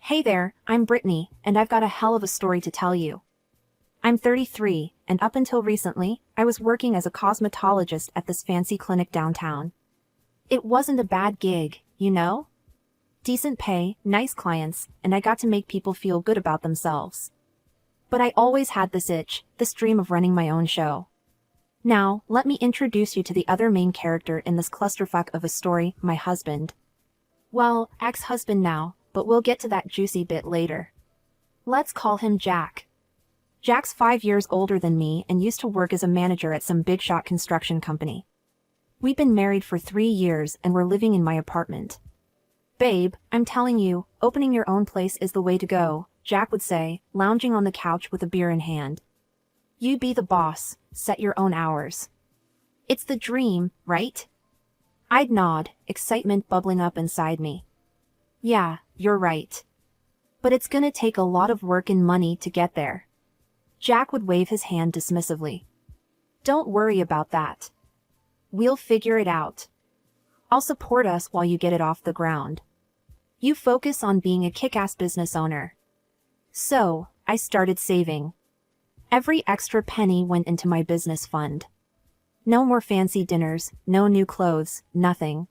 Hey there, I'm Brittany, and I've got a hell of a story to tell you. I'm 33, and up until recently, I was working as a cosmetologist at this fancy clinic downtown. It wasn't a bad gig, you know? Decent pay, nice clients, and I got to make people feel good about themselves. But I always had this itch, this dream of running my own show. Now, let me introduce you to the other main character in this clusterfuck of a story, my husband. Well, ex-husband now, but we'll get to that juicy bit later. Let's call him Jack. Jack's 5 years older than me and used to work as a manager at some big shot construction company. We've been married for 3 years and we're living in my apartment. Babe, I'm telling you, opening your own place is the way to go, Jack would say, lounging on the couch with a beer in hand. You be the boss, set your own hours. It's the dream, right? I'd nod, excitement bubbling up inside me. Yeah, you're right. But it's gonna take a lot of work and money to get there. Jack would wave his hand dismissively. Don't worry about that. We'll figure it out. I'll support us while you get it off the ground. You focus on being a kick-ass business owner. So, I started saving. Every extra penny went into my business fund. No more fancy dinners, no new clothes, nothing.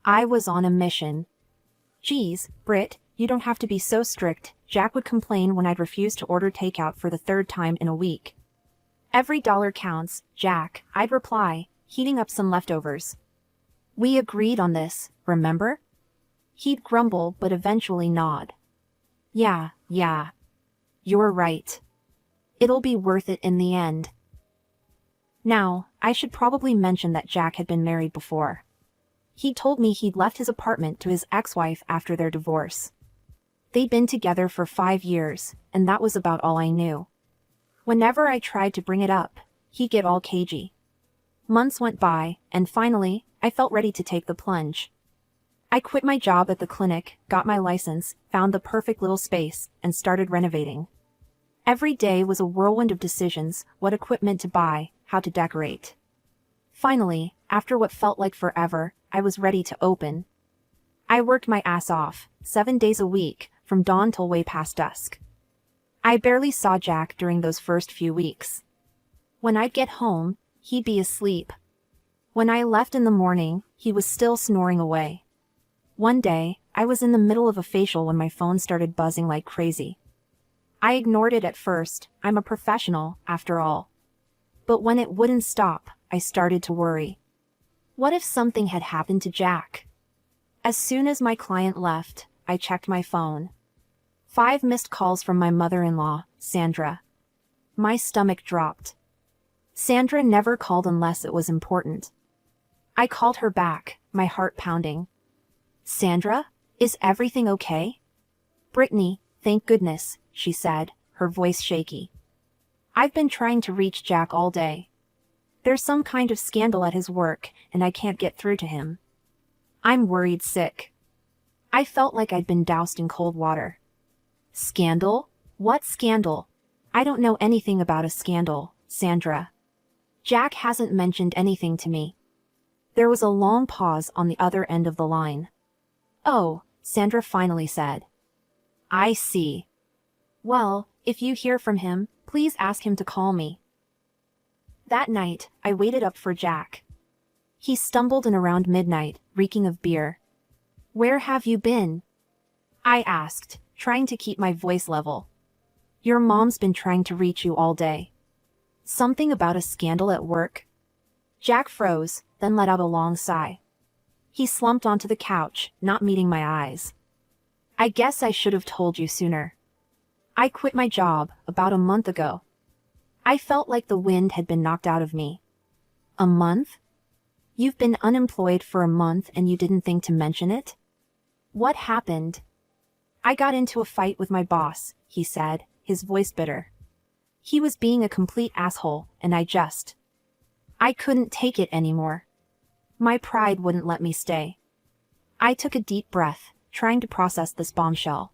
I was on a mission. Geez, Britt, you don't have to be so strict, Jack would complain when I'd refuse to order takeout for the 3rd time in a week. Every dollar counts, Jack, I'd reply, heating up some leftovers. We agreed on this, remember? He'd grumble but eventually nod. Yeah. You're right. It'll be worth it in the end. Now, I should probably mention that Jack had been married before. He told me he'd left his apartment to his ex-wife after their divorce. They'd been together for 5 years, and that was about all I knew. Whenever I tried to bring it up, he'd get all cagey. Months went by, and finally, I felt ready to take the plunge. I quit my job at the clinic, got my license, found the perfect little space, and started renovating. Every day was a whirlwind of decisions, what equipment to buy, how to decorate. Finally, after what felt like forever, I was ready to open. I worked my ass off, 7 days a week, from dawn till way past dusk. I barely saw Jack during those first few weeks. When I'd get home, he'd be asleep. When I left in the morning, he was still snoring away. One day, I was in the middle of a facial when my phone started buzzing like crazy. I ignored it at first, I'm a professional, after all. But when it wouldn't stop, I started to worry. What if something had happened to Jack? As soon as my client left, I checked my phone. 5 missed calls from my mother-in-law, Sandra. My stomach dropped. Sandra never called unless it was important. I called her back, my heart pounding. Sandra, is everything okay? Brittany, thank goodness, she said, her voice shaky. I've been trying to reach Jack all day. There's some kind of scandal at his work, and I can't get through to him. I'm worried sick. I felt like I'd been doused in cold water. Scandal? What scandal? I don't know anything about a scandal, Sandra. Jack hasn't mentioned anything to me. There was a long pause on the other end of the line. Oh, Sandra finally said. I see. Well, if you hear from him, please ask him to call me. That night, I waited up for Jack. He stumbled in around midnight, reeking of beer. Where have you been? I asked, trying to keep my voice level. Your mom's been trying to reach you all day. Something about a scandal at work? Jack froze, then let out a long sigh. He slumped onto the couch, not meeting my eyes. I guess I should have told you sooner. I quit my job about a month ago. I felt like the wind had been knocked out of me. A month? You've been unemployed for a month and you didn't think to mention it? What happened? I got into a fight with my boss, he said, his voice bitter. He was being a complete asshole, and I couldn't take it anymore. My pride wouldn't let me stay. I took a deep breath, trying to process this bombshell.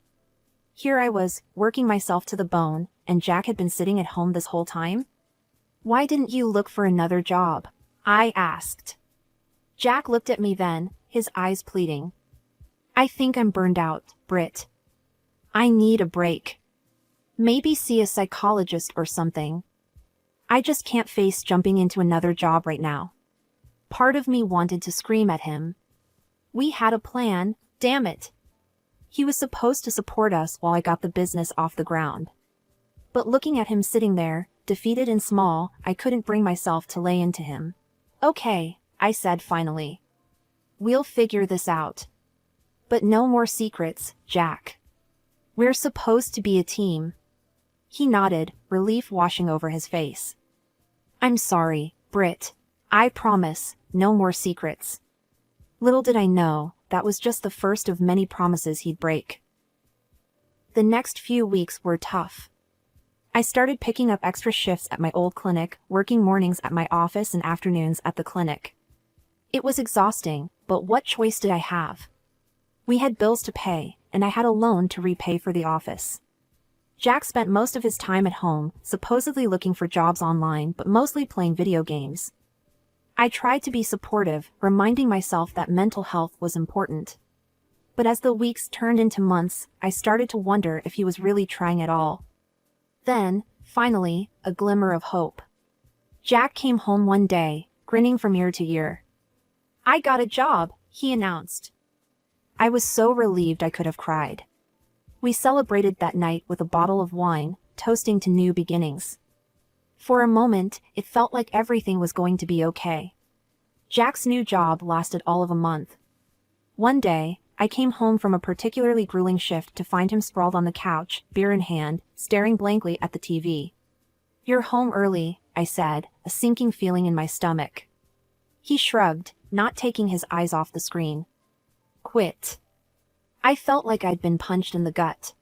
Here I was, working myself to the bone, and Jack had been sitting at home this whole time? Why didn't you look for another job? I asked. Jack looked at me then, his eyes pleading. I think I'm burned out, Britt. I need a break. Maybe see a psychologist or something. I just can't face jumping into another job right now. Part of me wanted to scream at him. We had a plan, damn it. He was supposed to support us while I got the business off the ground. But looking at him sitting there, defeated and small, I couldn't bring myself to lay into him. Okay, I said finally. We'll figure this out. But no more secrets, Jack. We're supposed to be a team. He nodded, relief washing over his face. I'm sorry, Britt. I promise, no more secrets. Little did I know, that was just the first of many promises he'd break. The next few weeks were tough. I started picking up extra shifts at my old clinic, working mornings at my office and afternoons at the clinic. It was exhausting, but what choice did I have? We had bills to pay, and I had a loan to repay for the office. Jack spent most of his time at home, supposedly looking for jobs online but mostly playing video games. I tried to be supportive, reminding myself that mental health was important. But as the weeks turned into months, I started to wonder if he was really trying at all. Then, finally, a glimmer of hope. Jack came home one day, grinning from ear to ear. I got a job, he announced. I was so relieved I could have cried. We celebrated that night with a bottle of wine, toasting to new beginnings. For a moment, it felt like everything was going to be okay. Jack's new job lasted all of a month. One day, I came home from a particularly grueling shift to find him sprawled on the couch, beer in hand, staring blankly at the TV. You're home early, I said, a sinking feeling in my stomach. He shrugged, not taking his eyes off the screen. Quit. I felt like I'd been punched in the gut.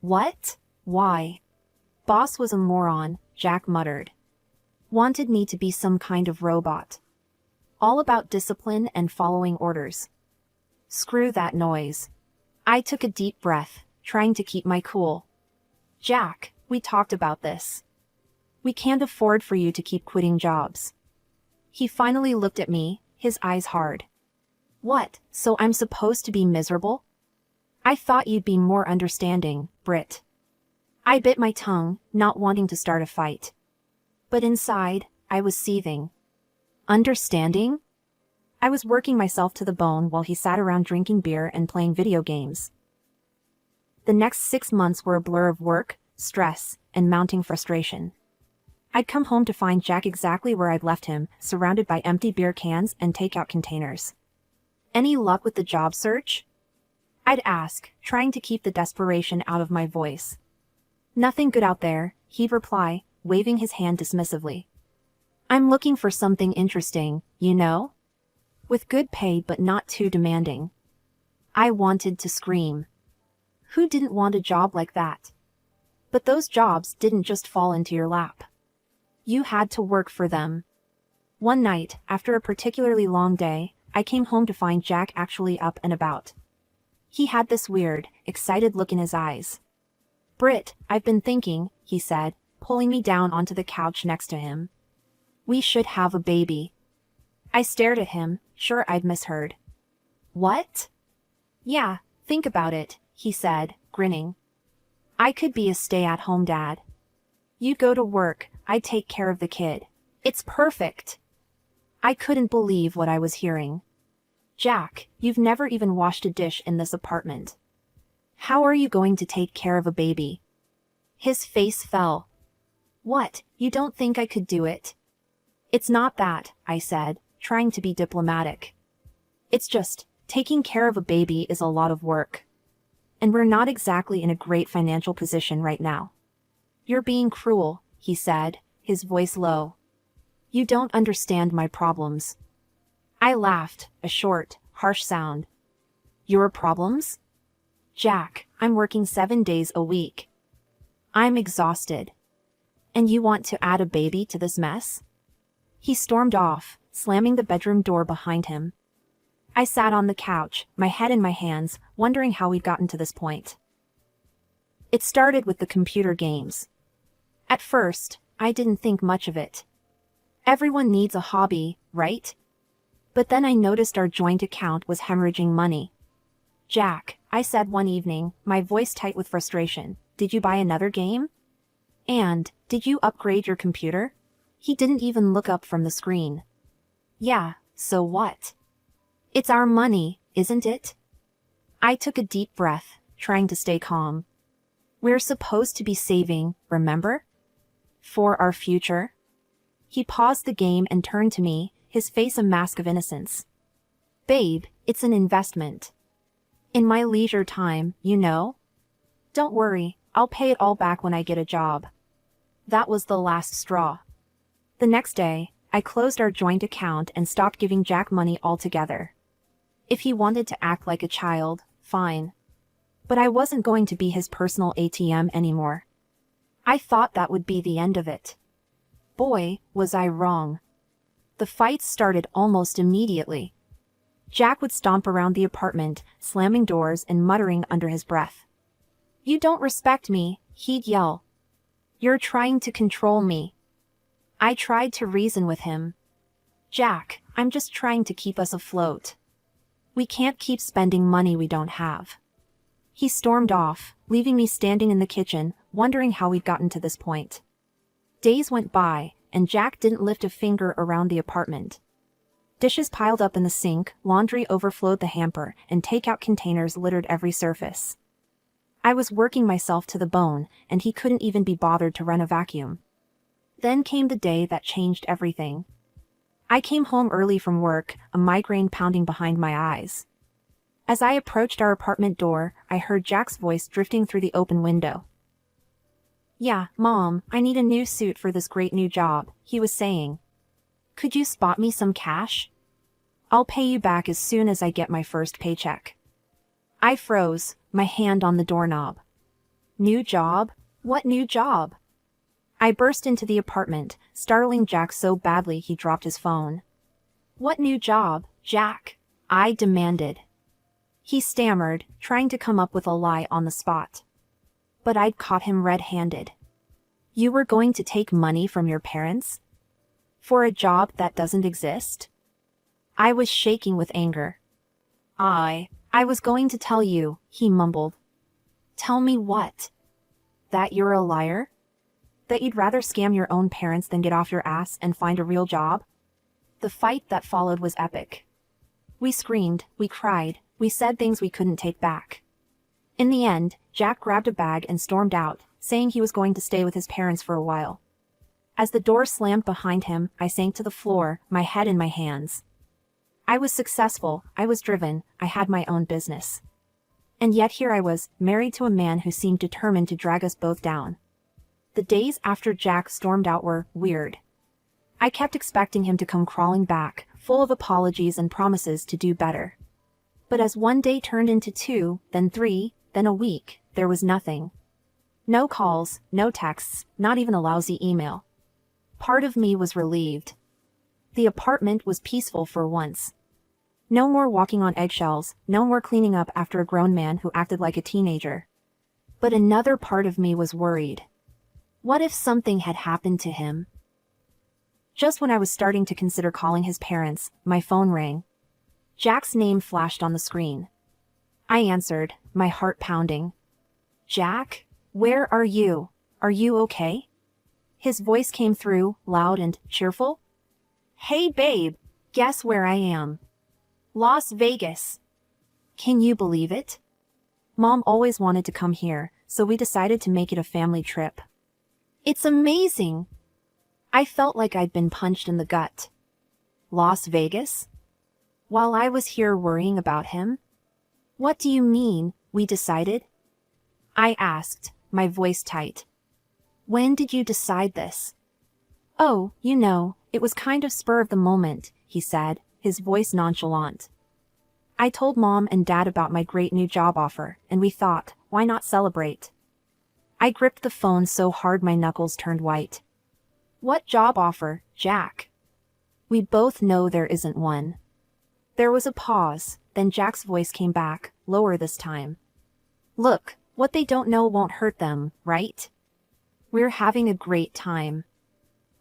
What? Why? Boss was a moron, Jack muttered. Wanted me to be some kind of robot. All about discipline and following orders. Screw that noise. I took a deep breath, trying to keep my cool. Jack, we talked about this. We can't afford for you to keep quitting jobs. He finally looked at me, his eyes hard. What, so I'm supposed to be miserable? I thought you'd be more understanding, Britt. I bit my tongue, not wanting to start a fight. But inside, I was seething. Understanding? I was working myself to the bone while he sat around drinking beer and playing video games. The next 6 months were a blur of work, stress, and mounting frustration. I'd come home to find Jack exactly where I'd left him, surrounded by empty beer cans and takeout containers. Any luck with the job search? I'd ask, trying to keep the desperation out of my voice. Nothing good out there, he'd reply, waving his hand dismissively. I'm looking for something interesting, you know? With good pay but not too demanding. I wanted to scream. Who didn't want a job like that? But those jobs didn't just fall into your lap. You had to work for them. One night, after a particularly long day, I came home to find Jack actually up and about. He had this weird, excited look in his eyes. Britt, I've been thinking, he said, pulling me down onto the couch next to him. We should have a baby. I stared at him, sure I'd misheard. What? Yeah, think about it, he said, grinning. I could be a stay-at-home dad. You'd go to work, I'd take care of the kid. It's perfect. I couldn't believe what I was hearing. Jack, you've never even washed a dish in this apartment. How are you going to take care of a baby? His face fell. What, you don't think I could do it? It's not that, I said, trying to be diplomatic. It's just, taking care of a baby is a lot of work. And we're not exactly in a great financial position right now. You're being cruel, he said, his voice low. You don't understand my problems. I laughed, a short, harsh sound. Your problems? Jack, I'm working 7 days a week. I'm exhausted. And you want to add a baby to this mess? He stormed off, slamming the bedroom door behind him. I sat on the couch, my head in my hands, wondering how we'd gotten to this point. It started with the computer games. At first, I didn't think much of it. Everyone needs a hobby, right? But then I noticed our joint account was hemorrhaging money. Jack, I said one evening, my voice tight with frustration, did you buy another game? And, did you upgrade your computer? He didn't even look up from the screen. Yeah, so what? It's our money, isn't it? I took a deep breath, trying to stay calm. We're supposed to be saving, remember? For our future. He paused the game and turned to me, his face a mask of innocence. Babe, it's an investment. In my leisure time, you know? Don't worry, I'll pay it all back when I get a job. That was the last straw. The next day, I closed our joint account and stopped giving Jack money altogether. If he wanted to act like a child, fine. But I wasn't going to be his personal ATM anymore. I thought that would be the end of it. Boy, was I wrong. The fights started almost immediately. Jack would stomp around the apartment, slamming doors and muttering under his breath. You don't respect me, he'd yell. You're trying to control me. I tried to reason with him. Jack, I'm just trying to keep us afloat. We can't keep spending money we don't have. He stormed off, leaving me standing in the kitchen, wondering how we'd gotten to this point. Days went by, and Jack didn't lift a finger around the apartment. Dishes piled up in the sink, laundry overflowed the hamper, and takeout containers littered every surface. I was working myself to the bone, and he couldn't even be bothered to run a vacuum. Then came the day that changed everything. I came home early from work, a migraine pounding behind my eyes. As I approached our apartment door, I heard Jack's voice drifting through the open window. Yeah, Mom, I need a new suit for this great new job, he was saying. Could you spot me some cash? I'll pay you back as soon as I get my first paycheck. I froze, my hand on the doorknob. New job? What new job? I burst into the apartment, startling Jack so badly he dropped his phone. What new job, Jack? I demanded. He stammered, trying to come up with a lie on the spot. But I'd caught him red-handed. You were going to take money from your parents? For a job that doesn't exist? I was shaking with anger. I was going to tell you, he mumbled. Tell me what? That you're a liar? That you'd rather scam your own parents than get off your ass and find a real job? The fight that followed was epic. We screamed, we cried, we said things we couldn't take back. In the end, Jack grabbed a bag and stormed out, saying he was going to stay with his parents for a while. As the door slammed behind him, I sank to the floor, my head in my hands. I was successful, I was driven, I had my own business. And yet here I was, married to a man who seemed determined to drag us both down. The days after Jack stormed out were weird. I kept expecting him to come crawling back, full of apologies and promises to do better. But as one day turned into 2, then 3, then a week, there was nothing. No calls, no texts, not even a lousy email. Part of me was relieved. The apartment was peaceful for once. No more walking on eggshells, no more cleaning up after a grown man who acted like a teenager. But another part of me was worried. What if something had happened to him? Just when I was starting to consider calling his parents, my phone rang. Jack's name flashed on the screen. I answered, my heart pounding. Jack? Where are you? Are you okay? His voice came through, loud and cheerful. Hey babe, guess where I am? Las Vegas. Can you believe it? Mom always wanted to come here, so we decided to make it a family trip. It's amazing! I felt like I'd been punched in the gut. Las Vegas? While I was here worrying about him? What do you mean, we decided? I asked, my voice tight. When did you decide this? Oh, you know, it was kind of spur of the moment, he said, his voice nonchalant. I told Mom and Dad about my great new job offer, and we thought, why not celebrate? I gripped the phone so hard my knuckles turned white. What job offer, Jack? We both know there isn't one. There was a pause, then Jack's voice came back, lower this time. Look, what they don't know won't hurt them, right? We're having a great time.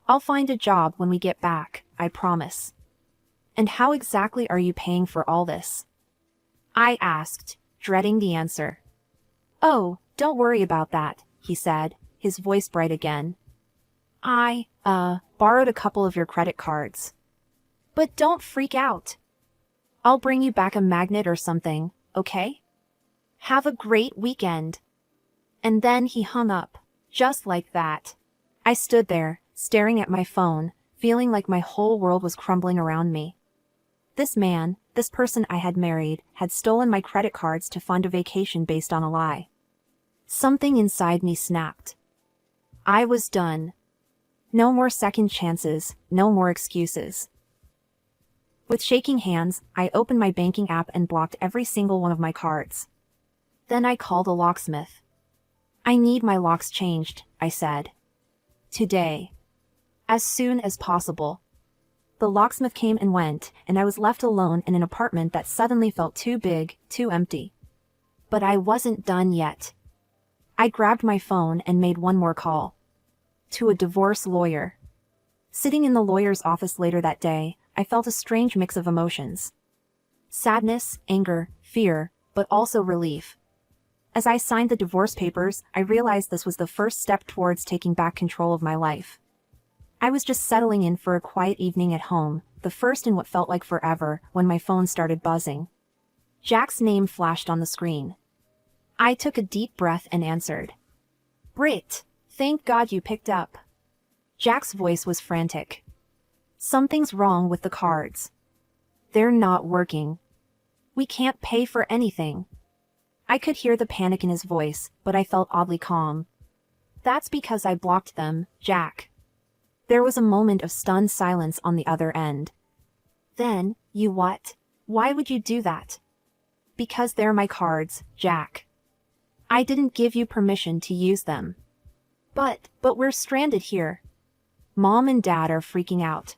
I'll find a job when we get back, I promise. And how exactly are you paying for all this? I asked, dreading the answer. "Oh, don't worry about that," he said, his voice bright again. "I, borrowed a couple of your credit cards. But don't freak out. I'll bring you back a magnet or something, okay? Have a great weekend." And then he hung up, just like that. I stood there, staring at my phone, feeling like my whole world was crumbling around me. This man, this person I had married, had stolen my credit cards to fund a vacation based on a lie. Something inside me snapped. I was done. No more second chances, no more excuses. With shaking hands, I opened my banking app and blocked every single one of my cards. Then I called a locksmith. "I need my locks changed," I said. "Today. As soon as possible." The locksmith came and went, and I was left alone in an apartment that suddenly felt too big, too empty. But I wasn't done yet. I grabbed my phone and made one more call. To a divorce lawyer. Sitting in the lawyer's office later that day, I felt a strange mix of emotions. Sadness, anger, fear, but also relief. As I signed the divorce papers, I realized this was the first step towards taking back control of my life. I was just settling in for a quiet evening at home, the first in what felt like forever, when my phone started buzzing. Jack's name flashed on the screen. I took a deep breath and answered. "Britt, thank God you picked up." Jack's voice was frantic. "Something's wrong with the cards. They're not working. We can't pay for anything." I could hear the panic in his voice, but I felt oddly calm. "That's because I blocked them, Jack." There was a moment of stunned silence on the other end. "Then, you what? Why would you do that?" "Because they're my cards, Jack. I didn't give you permission to use them." But we're stranded here. Mom and Dad are freaking out.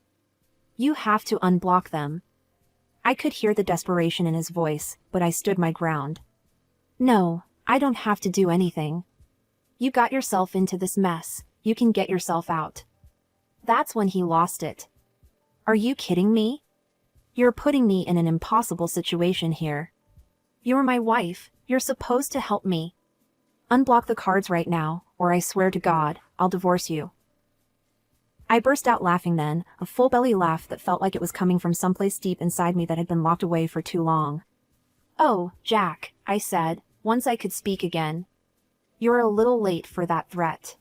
You have to unblock them." I could hear the desperation in his voice, but I stood my ground. "No, I don't have to do anything. You got yourself into this mess, you can get yourself out." That's when he lost it. "Are you kidding me? You're putting me in an impossible situation here. You're my wife, you're supposed to help me. Unblock the cards right now, or I swear to God, I'll divorce you." I burst out laughing then, a full-belly laugh that felt like it was coming from someplace deep inside me that had been locked away for too long. "Oh, Jack," I said, once I could speak again. "You're a little late for that threat."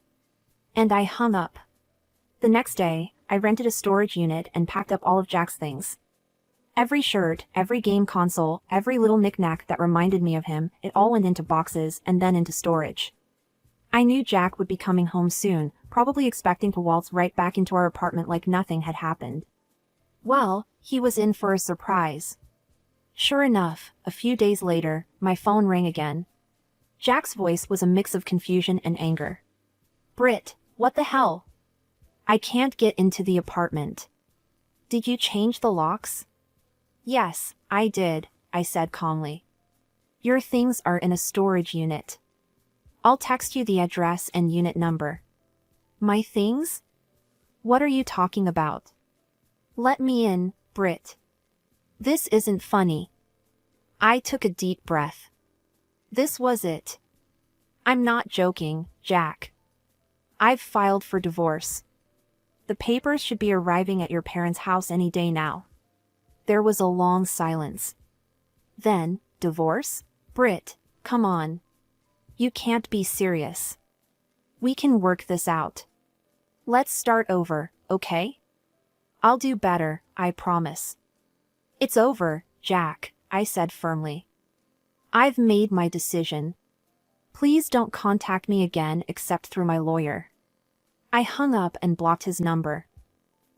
And I hung up. The next day, I rented a storage unit and packed up all of Jack's things. Every shirt, every game console, every little knick-knack that reminded me of him, it all went into boxes and then into storage. I knew Jack would be coming home soon, probably expecting to waltz right back into our apartment like nothing had happened. Well, he was in for a surprise. Sure enough, a few days later, my phone rang again. Jack's voice was a mix of confusion and anger. "Britt, what the hell? I can't get into the apartment. Did you change the locks?" "Yes, I did," I said calmly. "Your things are in a storage unit. I'll text you the address and unit number." "My things? What are you talking about? Let me in, Britt. This isn't funny." I took a deep breath. This was it. "I'm not joking, Jack. I've filed for divorce. The papers should be arriving at your parents' house any day now." There was a long silence. Then, "Divorce? Britt, come on. You can't be serious. We can work this out. Let's start over, okay? I'll do better, I promise." "It's over, Jack," I said firmly. "I've made my decision. Please don't contact me again except through my lawyer." I hung up and blocked his number.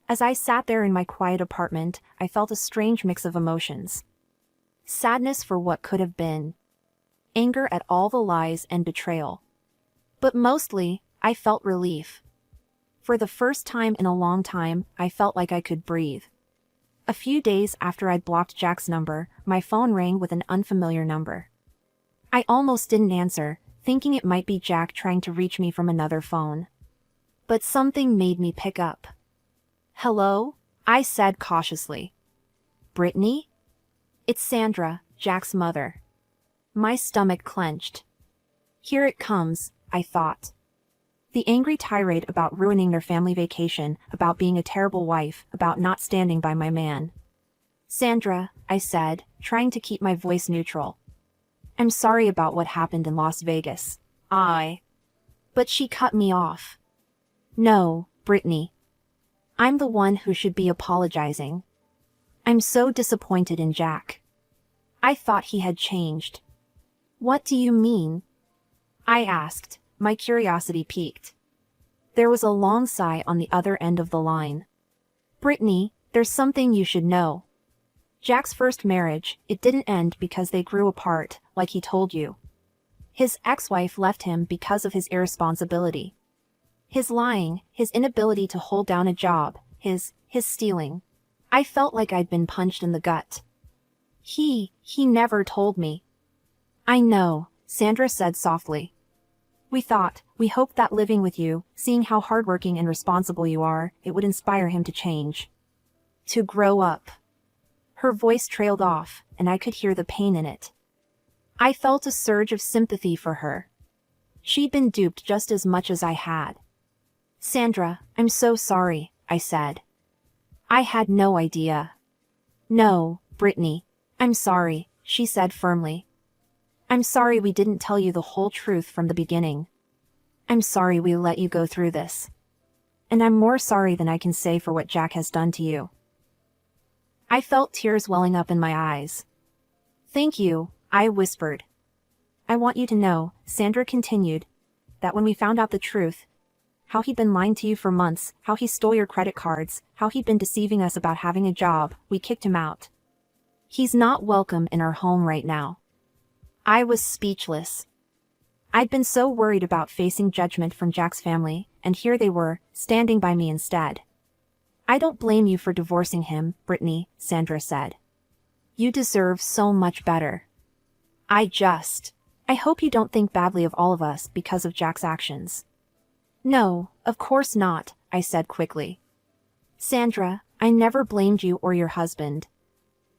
As I sat there in my quiet apartment, I felt a strange mix of emotions. Sadness for what could have been. Anger at all the lies and betrayal. But mostly, I felt relief. For the first time in a long time, I felt like I could breathe. A few days after I'd blocked Jack's number, my phone rang with an unfamiliar number. I almost didn't answer, thinking it might be Jack trying to reach me from another phone. But something made me pick up. "Hello?" I said cautiously. "Brittany?" "It's Sandra, Jack's mother." My stomach clenched. Here it comes, I thought. The angry tirade about ruining their family vacation, about being a terrible wife, about not standing by my man. Sandra, I said, trying to keep my voice neutral. I'm sorry about what happened in Las Vegas. But she cut me off. No, Brittany. I'm the one who should be apologizing. I'm so disappointed in Jack. I thought he had changed. What do you mean? I asked, my curiosity piqued. There was a long sigh on the other end of the line. Brittany, there's something you should know. Jack's first marriage, it didn't end because they grew apart, like he told you. His ex-wife left him because of his irresponsibility. His lying, his inability to hold down a job, his stealing. I felt like I'd been punched in the gut. He never told me. I know, Sandra said softly. We hoped that living with you, seeing how hardworking and responsible you are, it would inspire him to change. To grow up. Her voice trailed off, and I could hear the pain in it. I felt a surge of sympathy for her. She'd been duped just as much as I had. Sandra, I'm so sorry, I said. I had no idea. No, Brittany, I'm sorry, she said firmly. I'm sorry we didn't tell you the whole truth from the beginning. I'm sorry we let you go through this. And I'm more sorry than I can say for what Jack has done to you. I felt tears welling up in my eyes. Thank you, I whispered. I want you to know, Sandra continued, that when we found out the truth, how he'd been lying to you for months, how he stole your credit cards, how he'd been deceiving us about having a job, we kicked him out. He's not welcome in our home right now. I was speechless. I'd been so worried about facing judgment from Jack's family, and here they were, standing by me instead. I don't blame you for divorcing him, Brittany, Sandra said. You deserve so much better. I hope you don't think badly of all of us because of Jack's actions. No, of course not, I said quickly. Sandra, I never blamed you or your husband.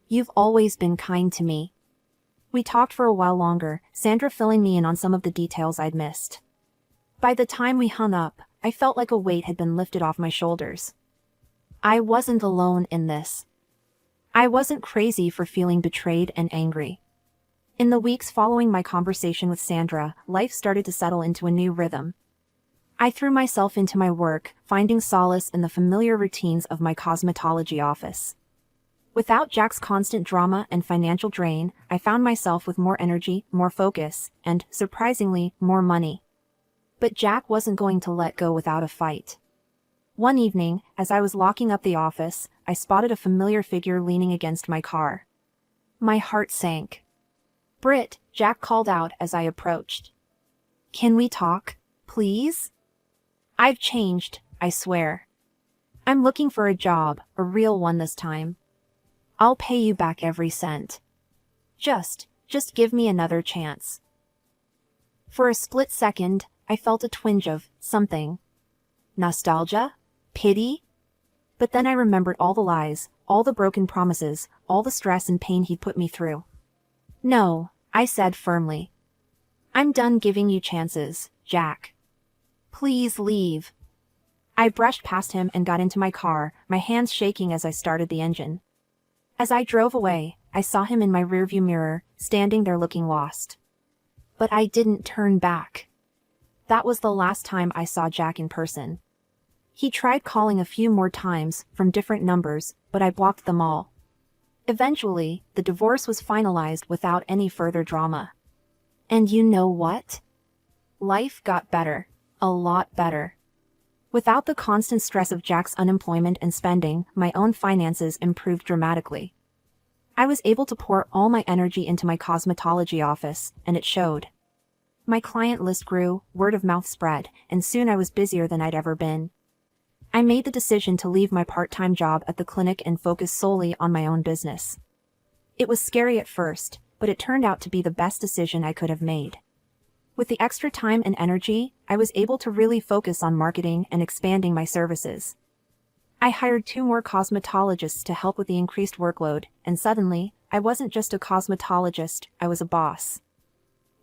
You've always been kind to me. We talked for a while longer, Sandra filling me in on some of the details I'd missed. By the time we hung up, I felt like a weight had been lifted off my shoulders. I wasn't alone in this. I wasn't crazy for feeling betrayed and angry. In the weeks following my conversation with Sandra, life started to settle into a new rhythm. I threw myself into my work, finding solace in the familiar routines of my cosmetology office. Without Jack's constant drama and financial drain, I found myself with more energy, more focus, and, surprisingly, more money. But Jack wasn't going to let go without a fight. One evening, as I was locking up the office, I spotted a familiar figure leaning against my car. My heart sank. Britt, Jack called out as I approached. Can we talk, please? I've changed, I swear. I'm looking for a job, a real one this time. I'll pay you back every cent. Just give me another chance. For a split second, I felt a twinge of something. Nostalgia? Pity? But then I remembered all the lies, all the broken promises, all the stress and pain he'd put me through. No, I said firmly. I'm done giving you chances, Jack. Please leave. I brushed past him and got into my car, my hands shaking as I started the engine. As I drove away, I saw him in my rearview mirror, standing there looking lost. But I didn't turn back. That was the last time I saw Jack in person. He tried calling a few more times, from different numbers, but I blocked them all. Eventually, the divorce was finalized without any further drama. And you know what? Life got better. A lot better. Without the constant stress of Jack's unemployment and spending, my own finances improved dramatically. I was able to pour all my energy into my cosmetology office, and it showed. My client list grew, word of mouth spread, and soon I was busier than I'd ever been. I made the decision to leave my part-time job at the clinic and focus solely on my own business. It was scary at first, but it turned out to be the best decision I could have made. With the extra time and energy, I was able to really focus on marketing and expanding my services. I hired 2 more cosmetologists to help with the increased workload, and suddenly, I wasn't just a cosmetologist, I was a boss.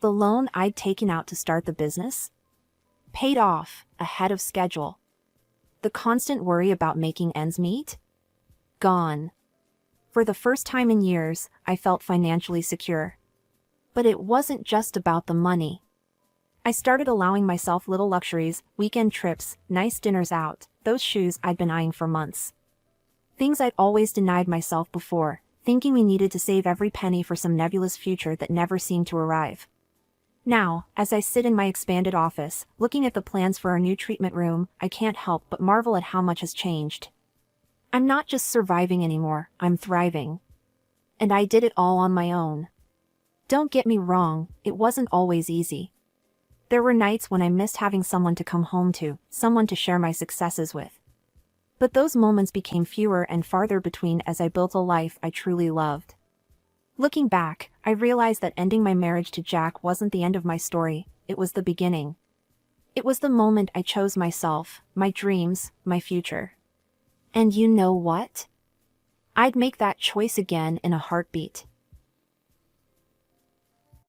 The loan I'd taken out to start the business? Paid off, ahead of schedule. The constant worry about making ends meet? Gone. For the first time in years, I felt financially secure. But it wasn't just about the money. I started allowing myself little luxuries, weekend trips, nice dinners out, those shoes I'd been eyeing for months. Things I'd always denied myself before, thinking we needed to save every penny for some nebulous future that never seemed to arrive. Now, as I sit in my expanded office, looking at the plans for our new treatment room, I can't help but marvel at how much has changed. I'm not just surviving anymore, I'm thriving. And I did it all on my own. Don't get me wrong, it wasn't always easy. There were nights when I missed having someone to come home to, someone to share my successes with. But those moments became fewer and farther between as I built a life I truly loved. Looking back, I realized that ending my marriage to Jack wasn't the end of my story, it was the beginning. It was the moment I chose myself, my dreams, my future. And you know what? I'd make that choice again in a heartbeat.